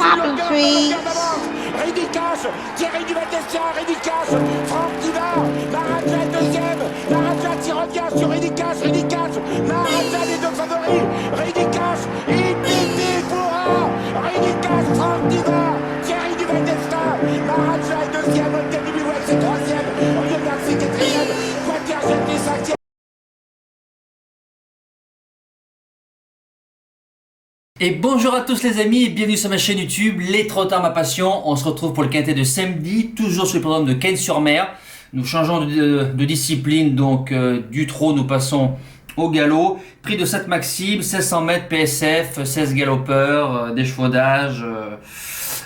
Popping trees. Ridicache, Thierry du Val-d'Estia, Ridicache, Franck Diva, Maraja deuxième, Maraja qui revient sur Ridicache, Maraja les deux favoris, Ridicache, Ipiti Foura, Ridicache, Franck Diva, Thierry du Val-d'Estia, Maraja est deuxième, Olga Bilouet c'est troisième, Olivier Garcia quatrième, Quater Jetty cinquième. Et bonjour à tous les amis et bienvenue sur ma chaîne YouTube Les Trottards ma passion. On se retrouve pour le quintet de samedi, toujours sur le programme de Cagnes-sur-Mer. Nous changeons de discipline, donc du trot nous passons au galop. Prix de 7 Maxime, 1600 mètres PSF, 16 galopeurs, d'échaudage.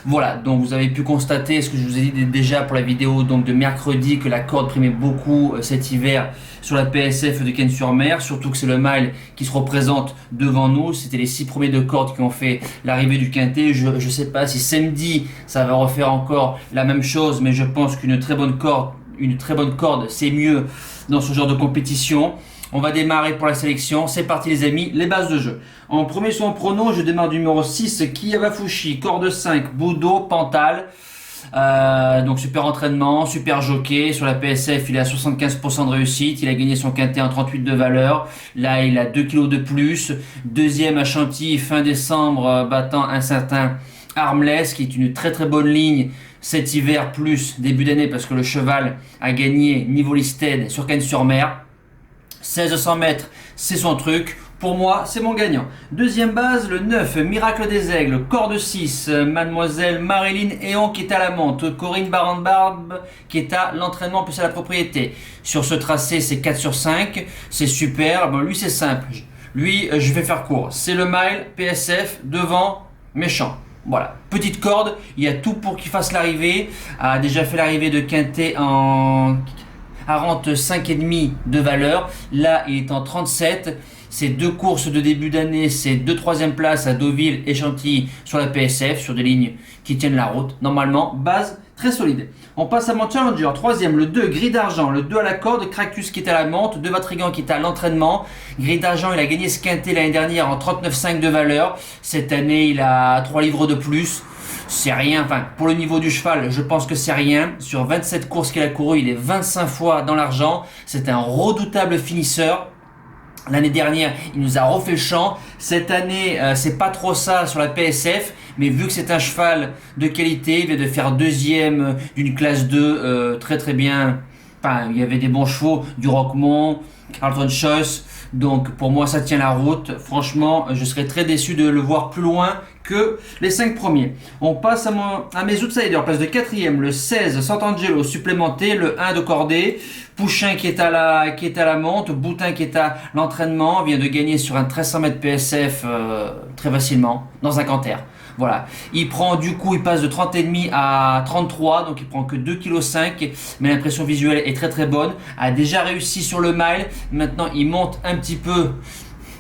Voilà, donc vous avez pu constater ce que je vous ai dit déjà pour la vidéo donc de mercredi, que la corde primait beaucoup cet hiver sur la PSF de Cagnes-sur-Mer, surtout que c'est le mile qui se représente devant nous. C'était les 6 premiers de corde qui ont fait l'arrivée du quintet. Je sais pas si samedi ça va refaire encore la même chose, mais je pense qu'une très bonne corde c'est mieux dans ce genre de compétition. On va démarrer pour la sélection, c'est parti les amis, les bases de jeu. En premier sur mon prono, je démarre du numéro 6, Kiyavafushi, corde 5, Budo, Pantal. Donc super entraînement, super jockey. Sur la PSF, il est à 75% de réussite. Il a gagné son quintet en 38 de valeur. Là, il a 2 kilos de plus. Deuxième à Chantilly, fin décembre, battant un certain Armless, qui est une très très bonne ligne cet hiver, plus début d'année, parce que le cheval a gagné niveau listed sur Cagnes-sur-Mer. 1600 mètres, c'est son truc. Pour moi, c'est mon gagnant. Deuxième base, le 9, Miracle des Aigles, corde 6, Mademoiselle Marilyn Eon qui est à la monte, Corinne Barbe qui est à l'entraînement plus à la propriété. Sur ce tracé, c'est 4 sur 5, c'est super. Bon, lui, c'est simple. Lui, je vais faire court. C'est le mile, PSF, devant, méchant. Voilà, petite corde, il y a tout pour qu'il fasse l'arrivée. A déjà fait l'arrivée de quintet en 45,5 de valeur. Là, il est en 37. C'est 2 courses de début d'année, c'est 2 troisième places à Deauville et Chantilly sur la PSF, sur des lignes qui tiennent la route. Normalement, base très solide. On passe à mon challenger. Troisième, le 2, Gris d'Argent. Le 2 à la corde, Cractus qui est à la monte, 2 Vatrigan qui est à l'entraînement. Gris d'Argent, il a gagné ce quintet l'année dernière en 39,5 de valeur. Cette année, il a 3 livres de plus. C'est rien, enfin pour le niveau du cheval, je pense que c'est rien. Sur 27 courses qu'il a couru, il est 25 fois dans l'argent. C'est un redoutable finisseur. L'année dernière, il nous a refait le champ. Cette année, c'est pas trop ça sur la PSF, mais vu que c'est un cheval de qualité, il vient de faire deuxième d'une classe 2, très très bien. Enfin, il y avait des bons chevaux, du Roquemont, Carlton Choice. Donc pour moi, ça tient la route. Franchement, je serais très déçu de le voir plus loin que les 5 premiers. On passe à mes outsiders. Place de 4e, le 16, Sant'Angelo supplémenté, le 1 de cordée, Pouchin qui est à la monte, Boutin qui est à l'entraînement, vient de gagner sur un 1300 mètres PSF très facilement, dans un canter. Voilà, il passe de 30,5 à 33, donc il prend que 2,5 kg, mais l'impression visuelle est très très bonne. A déjà réussi sur le mile, maintenant il monte un petit peu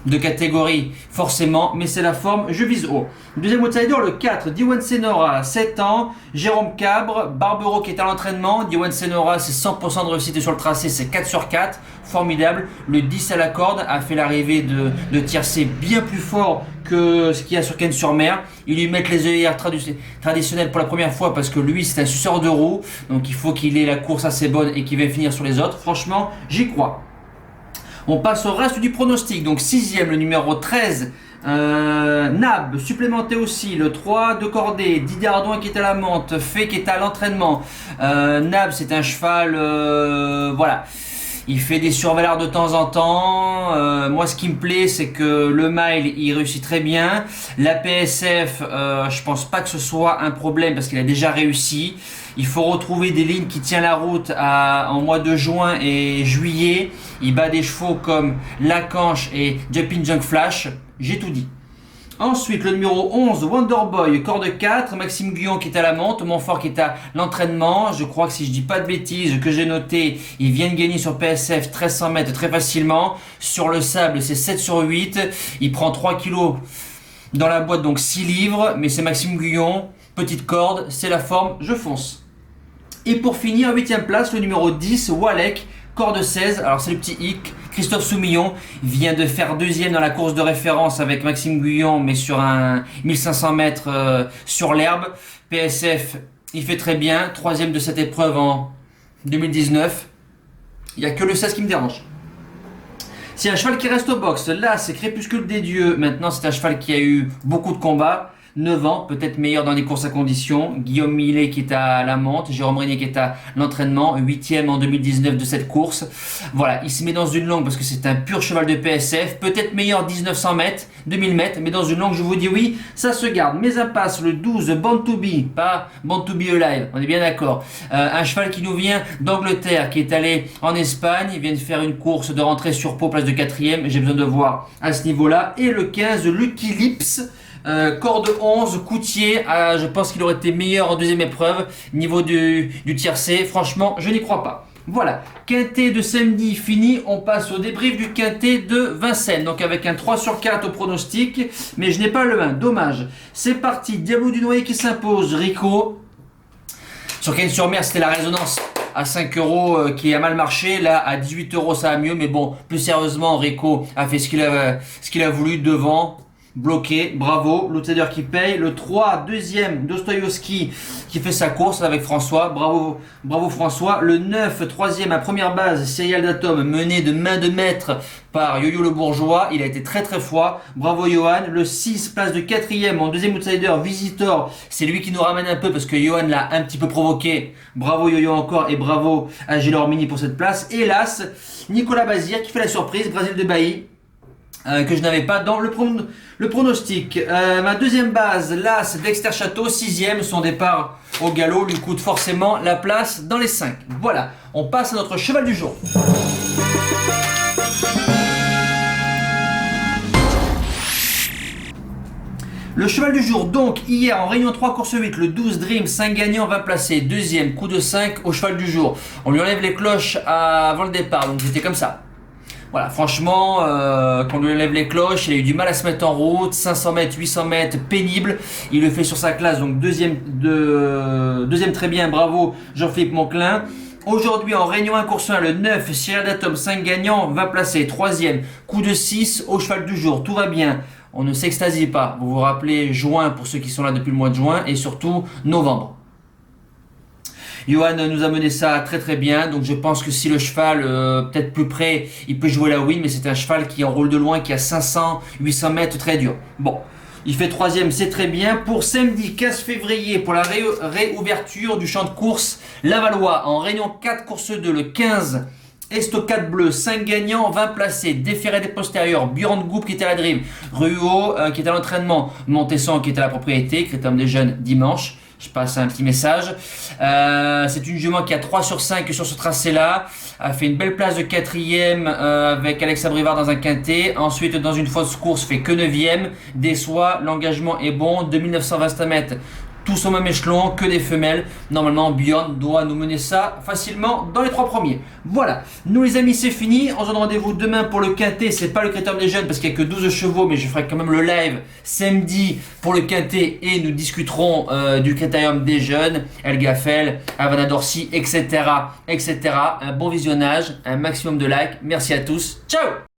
de catégorie forcément, mais c'est la forme, je vise haut. Deuxième outsider, le 4, Diwan Senora, 7 ans, Jérôme Cabre, Barbero qui est à l'entraînement. Diwan Senora, c'est 100% de réussite sur le tracé, c'est 4 sur 4, formidable. Le 10 à la corde a fait l'arrivée de tiercé bien plus fort que ce qu'il y a sur Cagnes-sur-Mer. Ils lui mettent les œillères traditionnelles pour la première fois parce que lui c'est un suceur de roue, donc il faut qu'il ait la course assez bonne et qu'il va finir sur les autres. Franchement, j'y crois. On passe au reste du pronostic. Donc 6e, le numéro 13, Nab, supplémenté aussi. Le 3 de cordée, Didier Ardouin qui est à la monte, Fay qui est à l'entraînement. Nab, c'est un cheval, voilà. Il fait des survaleurs de temps en temps. Moi, ce qui me plaît, c'est que le mile, il réussit très bien. La PSF, je pense pas que ce soit un problème parce qu'il a déjà réussi. Il faut retrouver des lignes qui tiennent la route en mois de juin et juillet. Il bat des chevaux comme Lacanche et Jumping Junk Flash. J'ai tout dit. Ensuite, le numéro 11, Wonderboy, corde 4, Maxime Guyon qui est à la monte, Montfort qui est à l'entraînement. Je crois que si je dis pas de bêtises, que j'ai noté, il vient de gagner sur PSF 1300 mètres très facilement. Sur le sable, c'est 7 sur 8. Il prend 3 kilos dans la boîte, donc 6 livres. Mais c'est Maxime Guyon, petite corde, c'est la forme, je fonce. Et pour finir, 8ème place, le numéro 10, Walek, corde 16. Alors c'est le petit hic, Christophe Soumillon vient de faire deuxième dans la course de référence avec Maxime Guyon, mais sur un 1500 mètres sur l'herbe. PSF, il fait très bien, troisième de cette épreuve en 2019. Il n'y a que le 16 qui me dérange. C'est un cheval qui reste au box. Là, c'est Crépuscule des Dieux. Maintenant, c'est un cheval qui a eu beaucoup de combats. 9 ans, peut-être meilleur dans les courses à conditions. Guillaume Millet qui est à la monte, Jérôme Régnier qui est à l'entraînement, 8e en 2019 de cette course. Voilà, il se met dans une longue parce que c'est un pur cheval de PSF, peut-être meilleur 1900 mètres, 2000 mètres, mais dans une longue, je vous dis oui, ça se garde. Mais impasse, le 12, Born to Be, pas Born to Be Alive, on est bien d'accord. Un cheval qui nous vient d'Angleterre, qui est allé en Espagne, il vient de faire une course de rentrée sur pot, place de 4e, j'ai besoin de voir à ce niveau-là. Et le 15, Lucky Lips. Corde 11, Coutier, je pense qu'il aurait été meilleur en deuxième épreuve, niveau du tiercé, franchement je n'y crois pas. Voilà, quintet de samedi fini, on passe au débrief du quintet de Vincennes, donc avec un 3 sur 4 au pronostic, mais je n'ai pas le 1, dommage. C'est parti, Diablo du Noyer qui s'impose, Rico, sur Cannes-sur-Mer c'était la résonance à 5 euros qui a mal marché, là à 18 euros ça va mieux, mais bon, plus sérieusement Rico a fait ce qu'il a voulu devant. Bloqué, bravo, l'outsider qui paye, le 3, deuxième, Dostoïevski qui fait sa course avec François, bravo François, le 9, troisième à première base, Serial Datum mené de main de maître par Yo-Yo le Bourgeois, il a été très fort, bravo Johan, le 6, place de quatrième en deuxième outsider, Visitor, c'est lui qui nous ramène un peu parce que Johan l'a un petit peu provoqué, bravo Yo-Yo encore et bravo à Gilles Mini pour cette place, hélas, Nicolas Bazir qui fait la surprise, Brésil de Bailly, que je n'avais pas dans le pronostic. Ma deuxième base, l'As Dexter Château, 6e, son départ au galop lui coûte forcément la place dans les 5. Voilà, on passe à notre cheval du jour. Le cheval du jour, donc, hier en réunion 3, course 8, le 12 Dream, 5 gagnants, 20 placés, deuxième, coup de 5 au cheval du jour. On lui enlève les cloches avant le départ, donc c'était comme ça. Voilà, franchement, quand on lui enlève les cloches, il a eu du mal à se mettre en route, 500 mètres, 800 mètres, pénible. Il le fait sur sa classe, donc deuxième très bien, bravo Jean-Philippe Monclin. Aujourd'hui, en réunion 1, course 1, le 9, Cyril Datum, 5 gagnants, 20 placés, troisième, coup de 6 au cheval du jour, tout va bien. On ne s'extasie pas, vous vous rappelez juin pour ceux qui sont là depuis le mois de juin, et surtout novembre. Johan nous a mené ça très bien, donc je pense que si le cheval, peut-être plus près, il peut jouer la win, mais c'est un cheval qui enroule de loin, qui a 500, 800 mètres, très dur. Bon, il fait troisième, c'est très bien. Pour samedi 15 février, pour la réouverture du champ de course, Lavallois, en réunion 4, course 2, le 15, Estocade Bleu, 5 gagnants, 20 placés, Déféré des postérieurs, Buran Goup qui était à la drive, Ruot qui était à l'entraînement, Montesson qui était à la propriété, Critérium des jeunes dimanche. Je passe un petit message. C'est une jument qui a 3 sur 5 sur ce tracé-là. A fait une belle place de 4e avec Alexa Brivard dans un quintet. Ensuite, dans une fausse course, fait que 9e. Déçoit, l'engagement est bon. 2920 mètres. Tous au même échelon, que des femelles. Normalement, Bjorn doit nous mener ça facilement dans les 3 premiers. Voilà, nous les amis, c'est fini. On se donne rendez-vous demain pour le quintet. C'est pas le critérium des jeunes parce qu'il n'y a que 12 chevaux, mais je ferai quand même le live samedi pour le quintet et nous discuterons du critérium des jeunes, El Gaffel, Havana Dorsi, etc. Un bon visionnage, un maximum de likes. Merci à tous. Ciao!